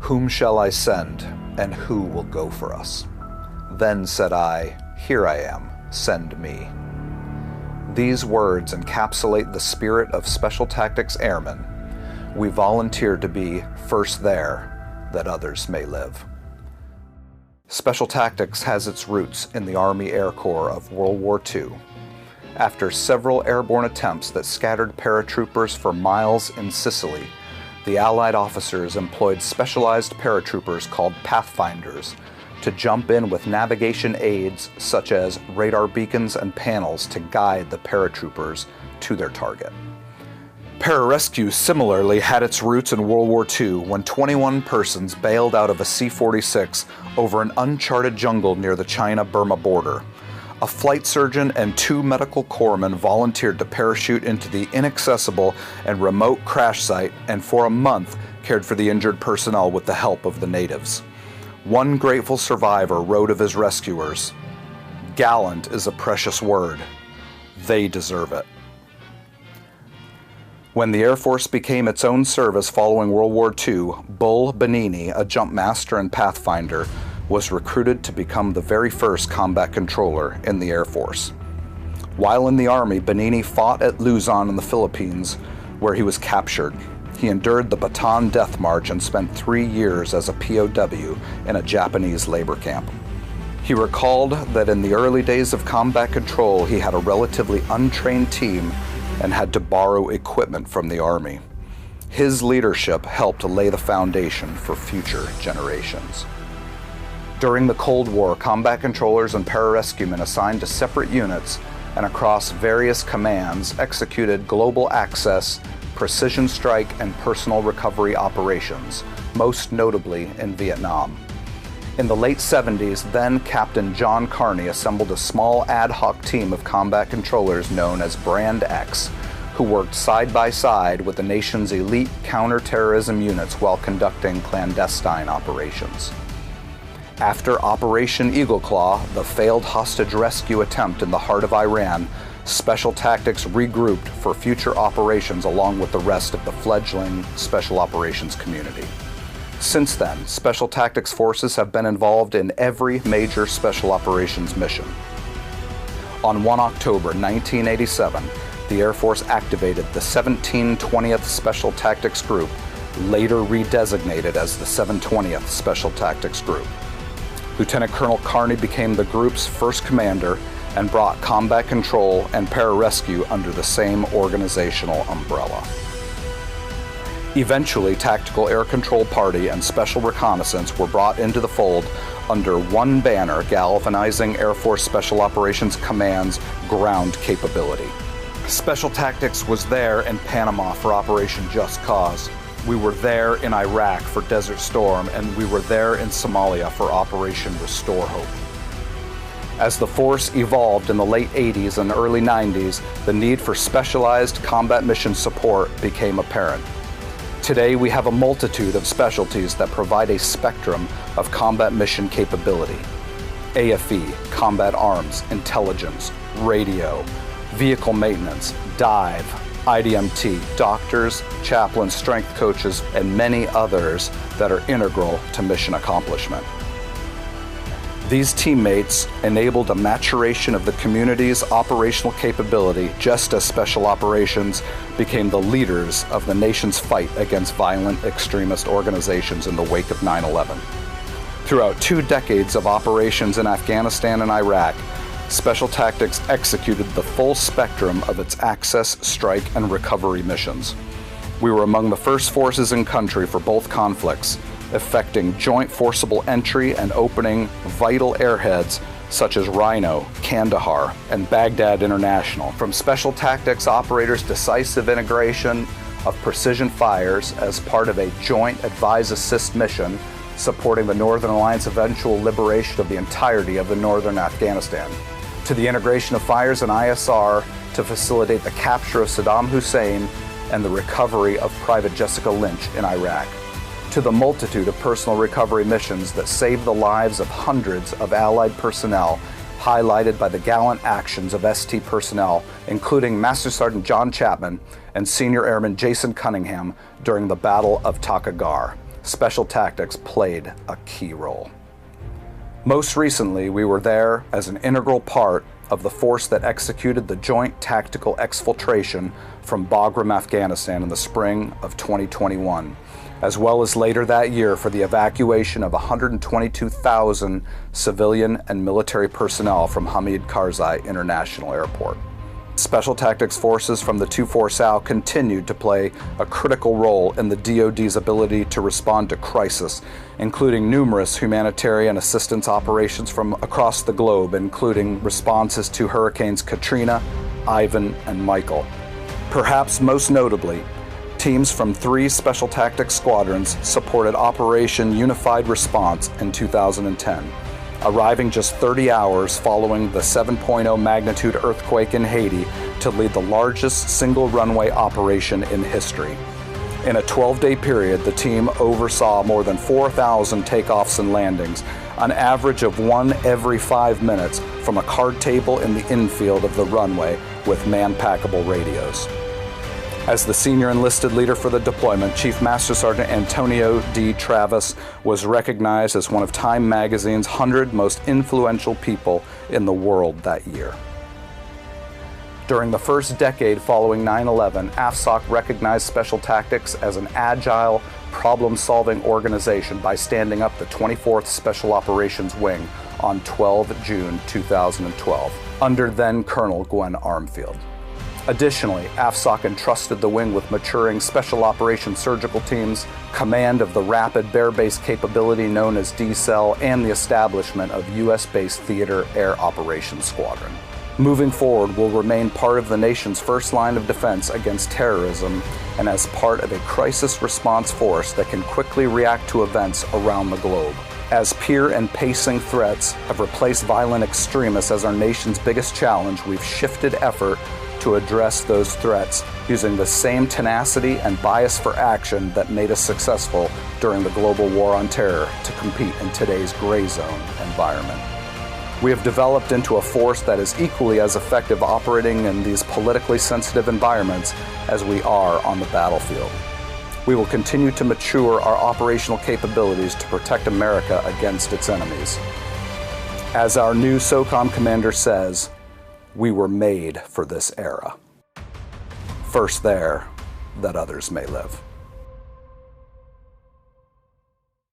"Whom shall I send, and who will go for us? Then said I, Here I am, send me." These words encapsulate the spirit of Special Tactics Airmen. We volunteer to be first there, that others may live. Special Tactics has its roots in the Army Air Corps of World War II. After several airborne attempts that scattered paratroopers for miles in Sicily, the Allied officers employed specialized paratroopers called Pathfinders to jump in with navigation aids such as radar beacons and panels to guide the paratroopers to their target. Pararescue similarly had its roots in World War II when 21 persons bailed out of a C-46 over an uncharted jungle near the China-Burma border. A flight surgeon and 2 medical corpsmen volunteered to parachute into the inaccessible and remote crash site and for a month cared for the injured personnel with the help of the natives. One grateful survivor wrote of his rescuers, "Gallant is a precious word. They deserve it." When the Air Force became its own service following World War II, Bull Benini, a jump master and pathfinder, was recruited to become the very first combat controller in the Air Force. While in the Army, Benini fought at Luzon in the Philippines, where he was captured. He endured the Bataan Death March and spent 3 years as a POW in a Japanese labor camp. He recalled that in the early days of combat control, he had a relatively untrained team and had to borrow equipment from the Army. His leadership helped lay the foundation for future generations. During the Cold War, combat controllers and pararescuemen assigned to separate units and across various commands executed global access, precision strike, and personal recovery operations, most notably in Vietnam. In the late 70s, then Captain John Carney assembled a small ad hoc team of combat controllers known as Brand X, who worked side by side with the nation's elite counterterrorism units while conducting clandestine operations. After Operation Eagle Claw, the failed hostage rescue attempt in the heart of Iran, Special Tactics regrouped for future operations along with the rest of the fledgling Special Operations community. Since then, Special Tactics forces have been involved in every major Special Operations mission. On 1 October 1987, the Air Force activated the 1720th Special Tactics Group, later redesignated as the 720th Special Tactics Group. Lieutenant Colonel Carney became the group's first commander and brought combat control and pararescue under the same organizational umbrella. Eventually, Tactical Air Control Party and Special Reconnaissance were brought into the fold under one banner, galvanizing Air Force Special Operations Command's ground capability. Special Tactics was there in Panama for Operation Just Cause. We were there in Iraq for Desert Storm, and we were there in Somalia for Operation Restore Hope. As the force evolved in the late 80s and early 90s, the need for specialized combat mission support became apparent. Today, we have a multitude of specialties that provide a spectrum of combat mission capability. AFE, combat arms, intelligence, radio, vehicle maintenance, dive, IDMT, doctors, chaplains, strength coaches, and many others that are integral to mission accomplishment. These teammates enabled a maturation of the community's operational capability, just as Special Operations became the leaders of the nation's fight against violent extremist organizations in the wake of 9/11. Throughout 2 decades of operations in Afghanistan and Iraq, Special Tactics executed the full spectrum of its access, strike, and recovery missions. We were among the first forces in country for both conflicts, effecting joint forcible entry and opening vital airheads such as Rhino, Kandahar, and Baghdad International. From Special Tactics operators' decisive integration of precision fires as part of a joint advise-assist mission supporting the Northern Alliance eventual liberation of the entirety of the northern Afghanistan, to the integration of fires in ISR to facilitate the capture of Saddam Hussein and the recovery of Private Jessica Lynch in Iraq, to the multitude of personal recovery missions that saved the lives of hundreds of Allied personnel, highlighted by the gallant actions of ST personnel, including Master Sergeant John Chapman and Senior Airman Jason Cunningham during the Battle of Takagar. Special Tactics played a key role. Most recently, we were there as an integral part of the force that executed the Joint Tactical Exfiltration from Bagram, Afghanistan in the spring of 2021, as well as later that year for the evacuation of 122,000 civilian and military personnel from Hamid Karzai International Airport. Special Tactics forces from the 2-4 SAL continued to play a critical role in the DoD's ability to respond to crisis, including numerous humanitarian assistance operations from across the globe, including responses to Hurricanes Katrina, Ivan, and Michael. Perhaps most notably, teams from 3 Special Tactics squadrons supported Operation Unified Response in 2010. Arriving just 30 hours following the 7.0 magnitude earthquake in Haiti to lead the largest single runway operation in history. In a 12-day period, the team oversaw more than 4,000 takeoffs and landings, an average of 1 every 5 minutes from a card table in the infield of the runway with man-packable radios. As the senior enlisted leader for the deployment, Chief Master Sergeant Antonio D. Travis was recognized as one of Time magazine's 100 most influential people in the world that year. During the first decade following 9/11, AFSOC recognized Special Tactics as an agile, problem-solving organization by standing up the 24th Special Operations Wing on 12 June 2012, under then Colonel Gwen Armfield. Additionally, AFSOC entrusted the wing with maturing Special Operations surgical teams, command of the rapid bear-based capability known as D-Cell, and the establishment of U.S.-based Theater Air Operations Squadron. Moving forward, we'll remain part of the nation's first line of defense against terrorism and as part of a crisis response force that can quickly react to events around the globe. As peer and pacing threats have replaced violent extremists as our nation's biggest challenge, we've shifted effort to address those threats using the same tenacity and bias for action that made us successful during the global war on terror to compete in today's gray zone environment. We have developed into a force that is equally as effective operating in these politically sensitive environments as we are on the battlefield. We will continue to mature our operational capabilities to protect America against its enemies. As our new SOCOM commander says, we were made for this era. First there, that others may live.